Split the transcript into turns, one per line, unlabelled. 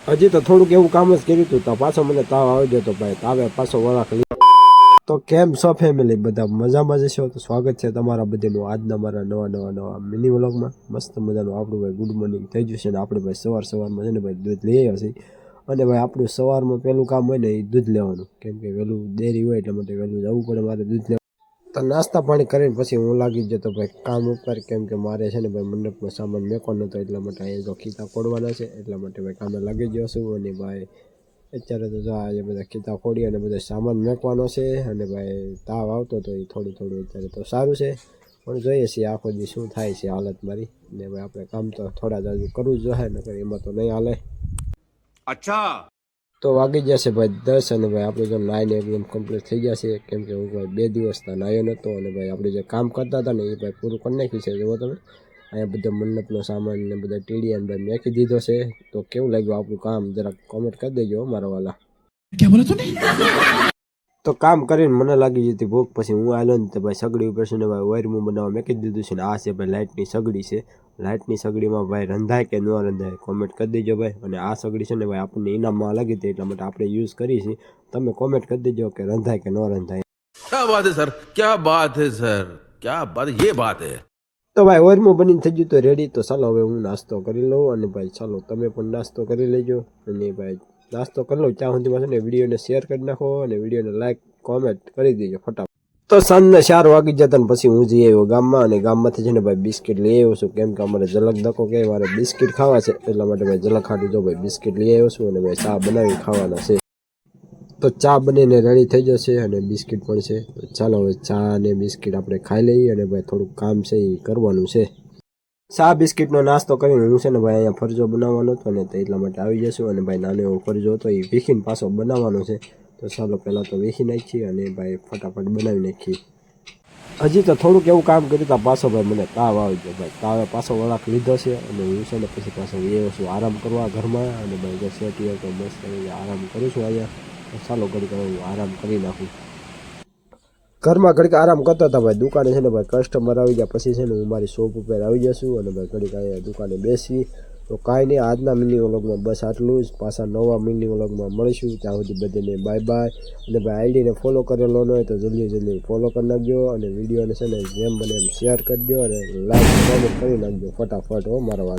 હજી તો થોડુંક એવું કામ જ કર્યું હતું તો પાછો મને તાવ આવી ગયો તો ભાઈ તાવે પાછો વળાક લીધો. તો કેમ છો ફેમિલી, બધા મજામાં જશો? તો સ્વાગત છે તમારા બધાનું આજના મારા નવા મિની વ્લોગમાં. મસ્ત મજાનું આપણું ભાઈ ગુડ મોર્નિંગ થઈ ગયું છે ને આપણે ભાઈ સવારમાં છે ને ભાઈ દૂધ લઈ આવ્યા છીએ. અને ભાઈ આપણું સવારમાં પહેલું કામ હોય ને એ દૂધ લેવાનું, કેમ કે વહેલું દેરી હોય એટલા માટે વહેલું જવું પડે મારે દૂધ લેવા. તો નાસ્તા પાણી કરીને પછી હું લાગી જતો ભાઈ કામ ઉપર, કેમ કે મારે છે ને ભાઈ મંડપનો સામાન મેકવાનો હતો એટલા માટે અહીંયા તો ખીતા ફોડવાના છે એટલા માટે ભાઈ કામે લાગી ગયો છું. અને ભાઈ અત્યારે તો જો આજે બધા ખીતા ફોડી અને બધા સામાન મેકવાનો છે. અને ભાઈ તાવ આવતો હતો એ થોડું અત્યારે તો સારું છે, પણ જોઈએ છીએ આખો દી શું થાય છે હાલત મારી. ને ભાઈ આપણે કામ તો થોડા જ કરવું જ જોઈએ, નકર એમાં તો નહીં હાલે.
અચ્છા
તો વાગી જશે ભાઈ 10 અને ભાઈ આપણે જો નાઈને એકદમ કમ્પ્લીટ થઈ જશે, કેમ કે હું ભાઈ 2 દિવસના નાયો નહોતો. અને ભાઈ આપણે જે કામ કરતા હતા ને એ ભાઈ પૂરું કરી નાખ્યું છે. જુઓ તમે અહીંયા બધા મંડપનો સામાન ને બધા ટીડીએન ભાઈ મેકી દીધો છે. તો કેવું લાગ્યું આપણું કામ જરાક કોમેન્ટ કરી દેજો મારા વાલા.
क्या बोला तूने?
તો કામ કરીને મને લાગી જતી ભૂખ, પછી હું આવ્યો ને તો ભાઈ સગડી ઉપર છે ને ભાઈ વાયરમું બનાવવા મેકી દીધું છે. ને આ છે ભાઈ લાઇટની સગડી છે. લાઇટની સગડીમાં ભાઈ રંધાય કે ન રંધાય કોમેન્ટ કરી દેજો ભાઈ. અને આ સગડી છે ને ભાઈ આપણને ઇનામમાં લાગી હતી એટલા માટે આપણે યુઝ કરી છે. તમે કોમેન્ટ કરી દેજો કે રંધાય કે ન રંધાય.
क्या बात है सर, क्या बात है सर, क्या बात, ये बात है।
તો ભાઈ વાયરમું બનીને થઈ ગયું તો રેડી. તો ચાલો હવે હું નાસ્તો કરી લઉં. અને ભાઈ ચાલો તમે પણ નાસ્તો કરી લેજો. અને ભાઈ નાસ્તો કરી લો ત્યાં સુધીમાં છે ને વિડીયોને શેર કરી નાખો અને વિડીયોને લાઈક કોમેન્ટ કરી દેજો ફટાફટ. તો સાંજના 4 વાગી જતા ને પછી હું જઈ આવ્યો ગામમાં. અને ગામમાંથી છે ને ભાઈ બિસ્કિટ લઈ આવ્યો છું, કેમ કે અમારે ઝલક ધક્કો કે મારે બિસ્કિટ ખાવા છે એટલા માટે ભાઈ ઝલક ખાટું જો ભાઈ બિસ્કિટ લઈ આવ્યો છું. અને ભાઈ ચા બનાવી ખાવાના છે. તો ચા બનીને રેડી થઈ જશે અને બિસ્કિટ પણ છે. તો ચાલો હવે ચા અને બિસ્કિટ આપણે ખાઈ લઈએ. અને ભાઈ થોડુંક કામ છે એ કરવાનું છે. ચા બિસ્કિટનો નાસ્તો કરીને હું છે ને ભાઈ અહીંયા ફરજો બનાવવાનો હતો ને તો એટલા માટે આવી જશું. અને ભાઈ નાનો એવો ફરજો હતો એ વીખીને પાછો બનાવવાનો છે. તો ચાલો પહેલાં તો વીખી નાખીએ અને ભાઈ ફટાફટ બનાવી નાખીએ. હજી તો થોડુંક એવું કામ કર્યું તો પાછો ભાઈ મને તાવ આવી ગયો ભાઈ. તાવે પાછો વળાક લીધો છે અને હું છે ને પછી પાછો એ છું આરામ કરવા ઘરમાં. અને ભાઈ જો સેટી તો મસ્ત આરામ કરું છું અહીંયા. તો ચાલો ઘડીક હું આરામ કરી નાખું. ઘરમાં ઘડીક આરામ કરતા હતા ભાઈ. દુકાને છે ને ભાઈ કસ્ટમર આવી ગયા પછી છે ને હું મારી શોપ ઉપર આવી જશું. અને ભાઈ ઘડીક અહીંયા દુકાને બેસી. તો કાંઈ નહીં, આજના મિની વ્લોગમાં બસ આટલું જ. પાછા નવા મિની વ્લોગમાં મળીશું. ત્યાં સુધી બધાને બાય બાય. અને ભાઈ આઈડીને ફોલો કરેલો ન હોય તો જલ્દી ફોલો કરી નાખજો. અને વિડીયોને છે ને જેમ બને એમ શેર કરી દો અને લાઈક કોમેન્ટ કરી નાખજો ફટાફટ હો મારા વાત.